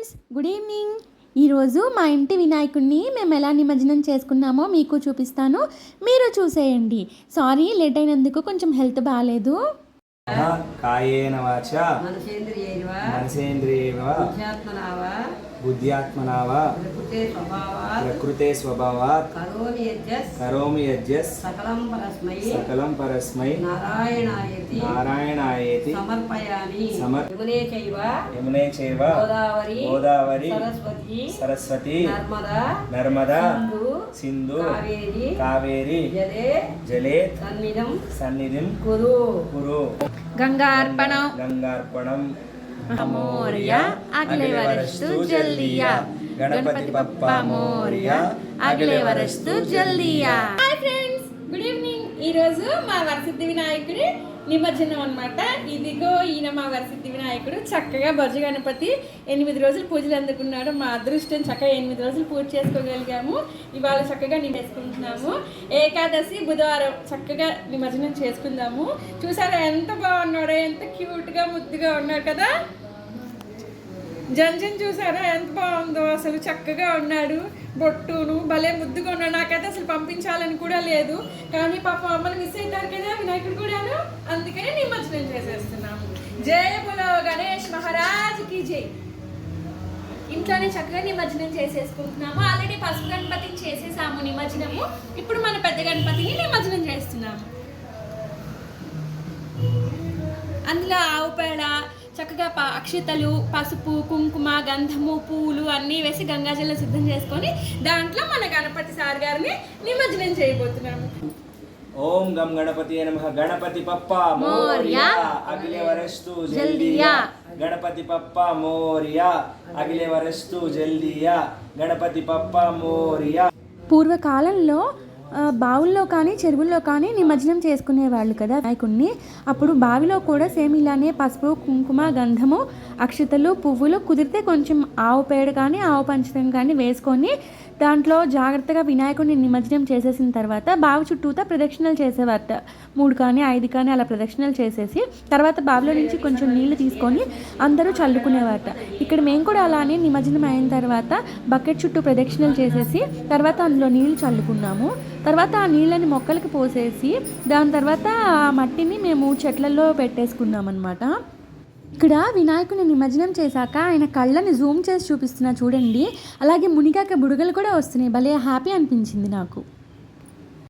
Friends, good evening. ఈరోజు మా ఇంటి వినాయకుడిని మేము ఎలా నిమజ్జనం చేసుకున్నామో మీకు చూపిస్తాను, మీరు చూసేయండి. సారీ లేట్ అయినందుకు, కొంచెం హెల్త్ బాగాలేదు. కాయేన వాచ మనసేంద్రియైవ బుద్ధ్యాత్మనా వా ప్రకృతే స్వభావాత్ కరోమి యజ్ఞస్ సకలం పరస్మై నారాయణాయేతి యమునే చైవ గోదావరి సరస్వతి నర్మదా సింధు కావేరి జలే సన్నిధిం కురు. గంగార్పణం మోరియా అగలే వరస్తు జల్దియా, గణపతి బప్పా మోరియా అగలే వరస్తు జల్దియా. Hi friends, good evening. ఈరోజు మా వరసిద్ధి వినాయకుడి నిమజ్జనం అన్నమాట. ఇదిగో ఈయన మా వరసిద్ధి వినాయకుడు. చక్కగా బొజ్జ గణపతి 8 రోజులు పూజలు అందుకున్నాడు. మా అదృష్టం, చక్కగా 8 రోజులు పూజ చేసుకోగలిగాము. ఇవాళ చక్కగా నిమేసుకుంటున్నాము. ఏకాదశి బుధవారం చక్కగా నిమజ్జనం చేసుకుందాము. చూసారా ఎంత బాగున్నాడో, ఎంత క్యూట్గా ముద్దుగా ఉన్నాడు కదా. జంజన్ చూసారా ఎంత బాగుందో, అసలు చక్కగా ఉన్నాడు. బొట్టును భలే ముద్దుగా ఉన్నాడు. నాకైతే అసలు పంపించాలని కూడా లేదు, కానీ పాపం అమ్మని మిస్ అవుతారు కదా వినాయకుడు కూడాను. అందుకని నిమజ్జనం చేసేస్తున్నాము. జయ బులో గణేష్ మహారాజ్కి జై. ఇంట్లోనే చక్కగా నిమజ్జనం చేసేసుకుంటున్నాము. ఆల్రెడీ పసుపు గణపతిని చేసేసాము నిమజ్జనము. ఇప్పుడు మన పెద్ద గణపతిని నిమజ్జనం చేస్తున్నాము. అందులో ఆవు పేడ, చక్కగా అక్షతలు, పసుపు, కుంకుమ, గంధము, పూలు అన్నీ వేసి గంగాజలం సిద్ధం చేసుకొని దాంట్లో మన గణపతి సార్ గారిని నిమజ్జనం చేయబోతున్నాము. ఓం గం గణపతి నమః. గణపతి పప్పా మోరియా అగిలే వరస్తు జల్దియా, గణపతి పప్పా మోరియా అగిలే వరస్తు జల్దియా, గణపతి పప్పా మోరియా. పూర్వకాలంలో బావుల్లో కానీ చెరువుల్లో కానీ నిమజ్జనం చేసుకునేవాళ్ళు కదా వినాయకుడిని. అప్పుడు బావిలో కూడా సేమ్ ఇలానే పసుపు, కుంకుమ, గంధము, అక్షతలు, పువ్వులు, కుదిరితే కొంచెం ఆవు పేడ కానీ ఆవు పంచతం కానీ వేసుకొని దాంట్లో జాగ్రత్తగా వినాయకుడిని నిమజ్జనం చేసేసిన తర్వాత బావి చుట్టూతా ప్రదక్షిణలు చేసేవారట. 3 కానీ 5 కానీ అలా ప్రదక్షిణలు చేసేసి తర్వాత బావిలో నుంచి కొంచెం నీళ్లు తీసుకొని అందరూ చల్లుకునేవారట. ఇక్కడ మేము కూడా అలానే నిమజ్జనం అయిన తర్వాత బకెట్ చుట్టూ ప్రదక్షిణలు చేసేసి తర్వాత అందులో నీళ్లు చల్లుకున్నాము. తర్వాత ఆ నీళ్ళని మొక్కలకి పోసేసి దాని తర్వాత ఆ మట్టిని మేము చెట్లలో పెట్టేసుకున్నాం అన్నమాట. ఇక్కడ వినాయకుని నిమజ్జనం చేశాక ఆయన కళ్ళని జూమ్ చేసి చూపిస్తున్నా చూడండి. అలాగే మునిగాక బుడగలు కూడా వస్తున్నాయి. భలే హ్యాపీ అనిపించింది నాకు.